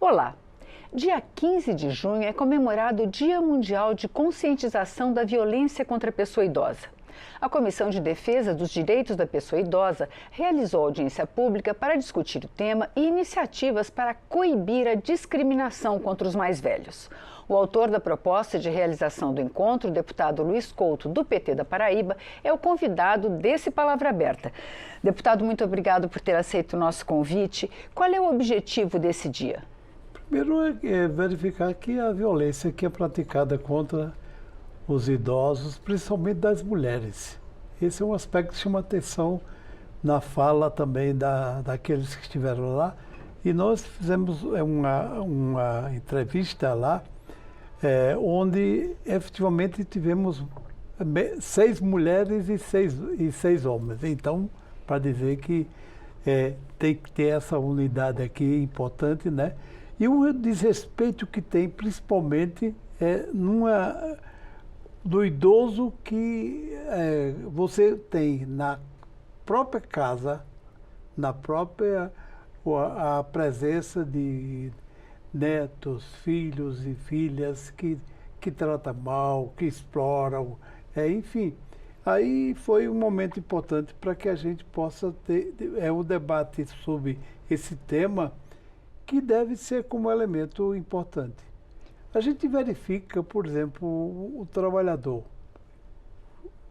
Olá! Dia 15 de junho é comemorado o Dia Mundial de Conscientização da Violência contra a Pessoa Idosa. A Comissão de Defesa dos Direitos da Pessoa Idosa realizou audiência pública para discutir o tema e iniciativas para coibir a discriminação contra os mais velhos. O autor da proposta de realização do encontro, o deputado Luiz Couto, do PT da Paraíba, é o convidado desse Palavra Aberta. Deputado, muito obrigado por ter aceito o nosso convite. Qual é o objetivo desse dia? Primeiro é verificar que a violência que é praticada contra os idosos, principalmente das mulheres. Esse é um aspecto que chama atenção na fala também daqueles que estiveram lá. E nós fizemos uma entrevista lá, onde efetivamente tivemos 6 mulheres e seis homens. Então, para dizer que tem que ter essa unidade aqui importante, né? E o desrespeito que tem, principalmente, do idoso que você tem na própria casa, a presença de netos, filhos e filhas que tratam mal, que exploram, enfim. Aí foi um momento importante para que a gente possa ter um debate sobre esse tema, que deve ser como elemento importante. A gente verifica, por exemplo, o trabalhador,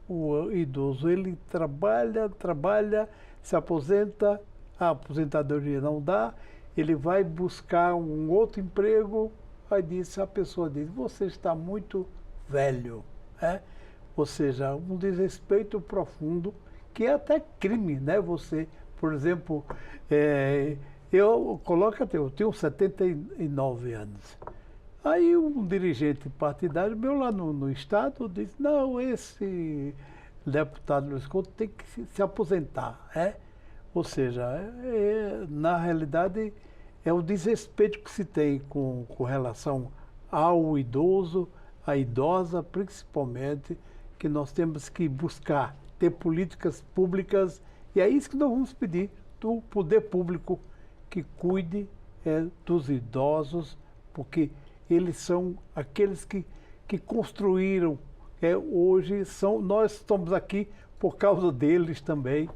o idoso, ele trabalha, se aposenta, a aposentadoria não dá, ele vai buscar um outro emprego, aí a pessoa diz, você está muito velho, Ou seja, um desrespeito profundo, que é até crime, né? Você, por exemplo, eu tenho 79 anos. Aí um dirigente partidário meu lá no estado disse, não, esse deputado Luiz Couto tem que se aposentar, Ou seja, na realidade é o desrespeito que se tem com relação ao idoso, à idosa principalmente, que nós temos que buscar ter políticas públicas, e é isso que nós vamos pedir do poder público, que cuide dos idosos, porque eles são aqueles que construíram, hoje nós estamos aqui por causa deles também,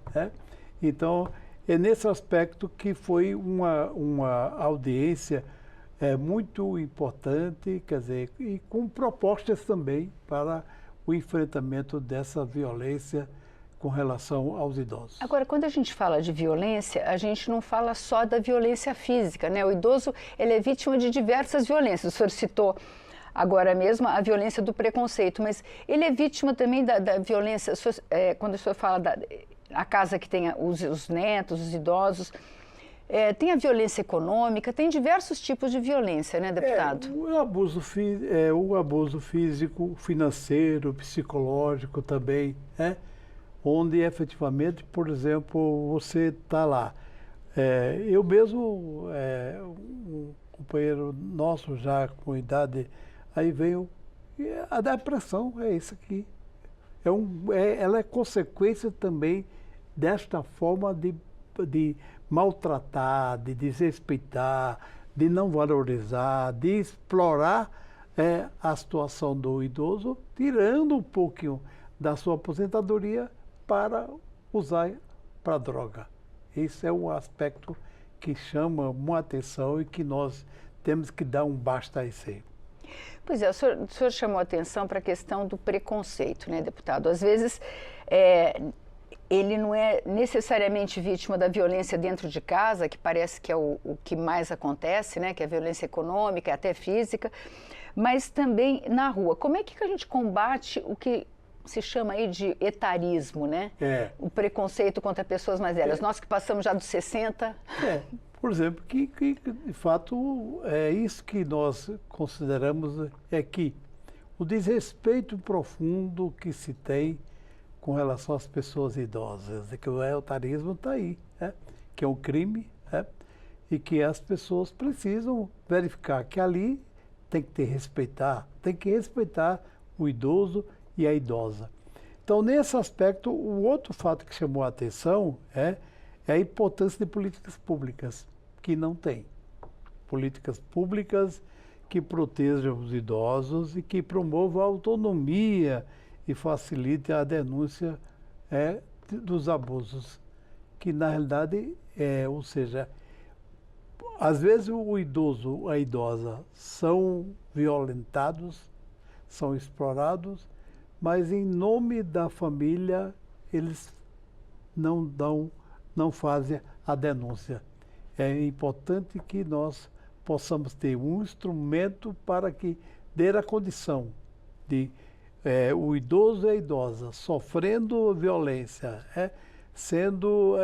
Então, é nesse aspecto que foi uma audiência muito importante, quer dizer, e com propostas também para o enfrentamento dessa violência com relação aos idosos. Agora, quando a gente fala de violência, a gente não fala só da violência física, né? O idoso, ele é vítima de diversas violências. O senhor citou agora mesmo a violência do preconceito, mas ele é vítima também da violência, quando o senhor fala a casa que tem os netos, os idosos, tem a violência econômica, tem diversos tipos de violência, né, deputado? O abuso físico, financeiro, psicológico também, onde efetivamente, por exemplo, você está lá. Eu mesmo, um companheiro nosso já com idade, aí veio a depressão, isso aqui. Ela é consequência também desta forma de maltratar, de desrespeitar, de não valorizar, de explorar a situação do idoso, tirando um pouquinho da sua aposentadoria para usar para droga. Esse é um aspecto que chama uma atenção e que nós temos que dar um basta a isso aí. Pois é, o senhor chamou a atenção para a questão do preconceito, né, deputado? Às vezes, ele não é necessariamente vítima da violência dentro de casa, que parece que é o que mais acontece, né, que é a violência econômica, até física, mas também na rua. Como é que a gente combate o que se chama aí de etarismo, né? O preconceito contra pessoas mais velhas. Nós que passamos já dos 60... Por exemplo, que de fato é isso que nós consideramos que o desrespeito profundo que se tem com relação às pessoas idosas, que o etarismo está aí, que é um crime, e que as pessoas precisam verificar que ali tem que respeitar o idoso e a idosa. Então, nesse aspecto, o outro fato que chamou a atenção é a importância de políticas públicas, que não tem. políticas públicas que protejam os idosos e que promovam a autonomia e facilitem a denúncia dos abusos, que na realidade ou seja, às vezes o idoso, a idosa são violentados, são explorados, mas em nome da família eles não fazem a denúncia. É importante que nós possamos ter um instrumento para que dê a condição de o idoso e a idosa sofrendo violência, sendo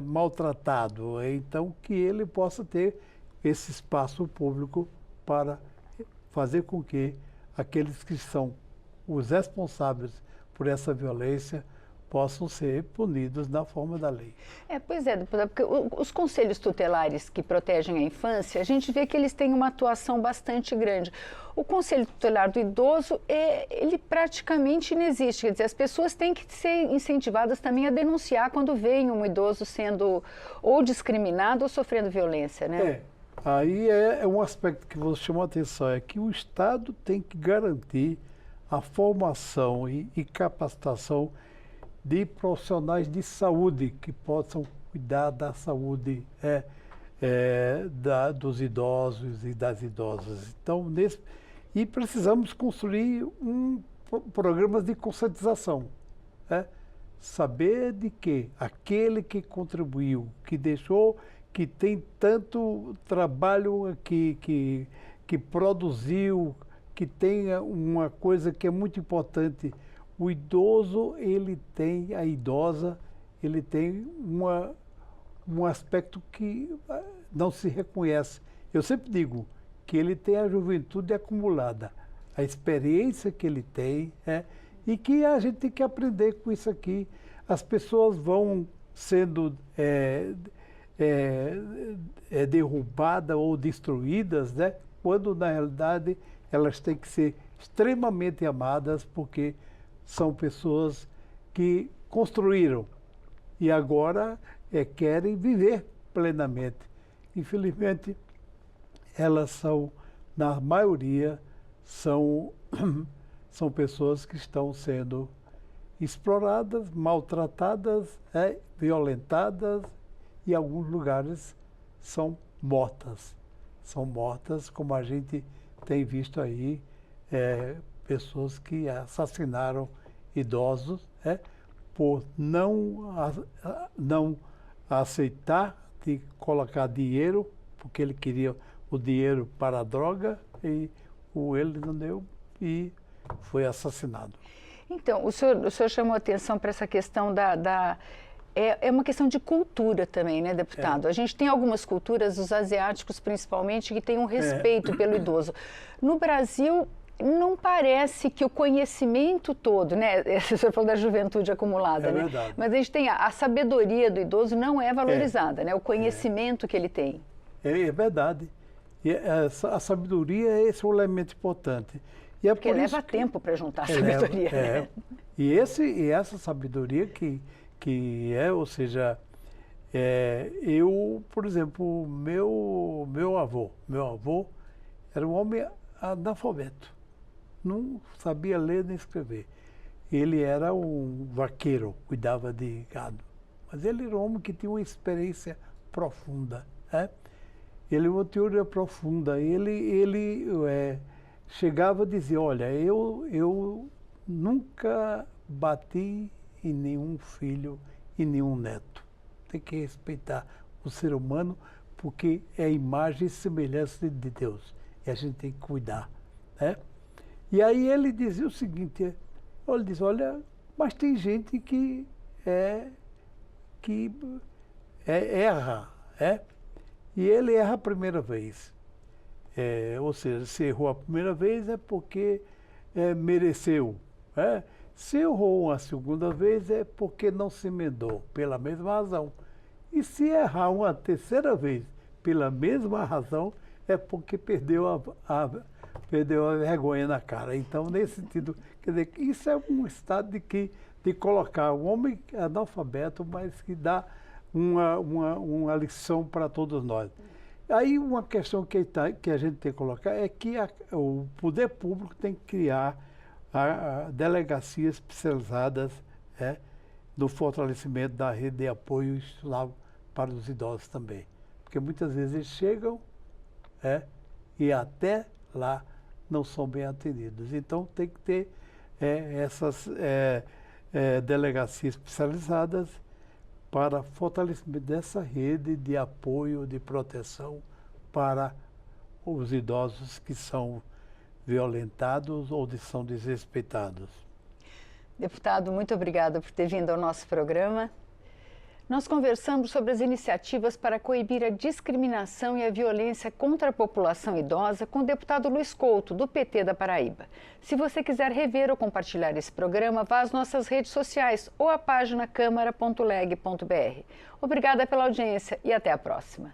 maltratado, então que ele possa ter esse espaço público para fazer com que aqueles que são os responsáveis por essa violência possam ser punidos na forma da lei. Pois é, deputado, porque os conselhos tutelares que protegem a infância, a gente vê que eles têm uma atuação bastante grande. O conselho tutelar do idoso, ele praticamente inexiste, quer dizer, as pessoas têm que ser incentivadas também a denunciar quando veem um idoso sendo ou discriminado ou sofrendo violência, né? Aí é um aspecto que você chamou a atenção, é que o Estado tem que garantir a formação e capacitação de profissionais de saúde que possam cuidar da saúde dos idosos e das idosas. Então, e precisamos construir programas de conscientização. Saber de que aquele que contribuiu, que deixou, que tem tanto trabalho, que produziu, que tem uma coisa que é muito importante. O idoso, a idosa, ele tem um aspecto que não se reconhece. Eu sempre digo que ele tem a juventude acumulada, a experiência que ele tem, e que a gente tem que aprender com isso aqui. As pessoas vão sendo derrubadas ou destruídas, quando na realidade elas têm que ser extremamente amadas, porque são pessoas que construíram e agora querem viver plenamente. Infelizmente, elas são, na maioria, são pessoas que estão sendo exploradas, maltratadas, violentadas e em alguns lugares são mortas. São mortas, como a gente tem visto aí, pessoas que assassinaram idosos por não aceitar de colocar dinheiro, porque ele queria o dinheiro para a droga e ele não deu e foi assassinado. Então, o senhor chamou atenção para essa questão é uma questão de cultura também, né, deputado? A gente tem algumas culturas, os asiáticos principalmente, que têm um respeito pelo idoso. No Brasil, não parece que o conhecimento todo, né? Você falou da juventude acumulada, né? Verdade. Mas a gente tem a sabedoria do idoso não é valorizada, né? O conhecimento que ele tem. É verdade. E a sabedoria esse é um elemento importante. E porque leva tempo para juntar a sabedoria. Né? E essa sabedoria ou seja, eu, por exemplo, meu avô era um homem analfabeto, não sabia ler nem escrever. Ele era um vaqueiro, cuidava de gado, mas ele era um homem que tinha uma experiência profunda, Ele uma teoria profunda. Ele chegava a dizer, olha, eu nunca bati em nenhum filho e nenhum neto. Tem que respeitar o ser humano, porque é a imagem e semelhança de Deus. E a gente tem que cuidar. E aí ele dizia o seguinte, ele diz, olha, mas tem gente que erra, e ele erra a primeira vez. Ou seja, se errou a primeira vez é porque mereceu. Se errou uma segunda vez é porque não se emendou, pela mesma razão. E se errar uma terceira vez pela mesma razão, é porque perdeu a vergonha na cara. Então, nesse sentido, quer dizer, isso é um estado de colocar um homem analfabeto, mas que dá uma lição para todos nós. Aí uma questão que a gente tem que colocar é que o poder público tem que criar delegacias especializadas no fortalecimento da rede de apoio institucional para os idosos também. Porque muitas vezes eles chegam e até lá não são bem atendidos. Então tem que ter essas delegacias especializadas para fortalecimento dessa rede de apoio, de proteção para os idosos que são violentados ou são desrespeitados. Deputado, muito obrigada por ter vindo ao nosso programa. Nós conversamos sobre as iniciativas para coibir a discriminação e a violência contra a população idosa com o deputado Luiz Couto, do PT da Paraíba. Se você quiser rever ou compartilhar esse programa, vá às nossas redes sociais ou à página câmara.leg.br. Obrigada pela audiência e até a próxima.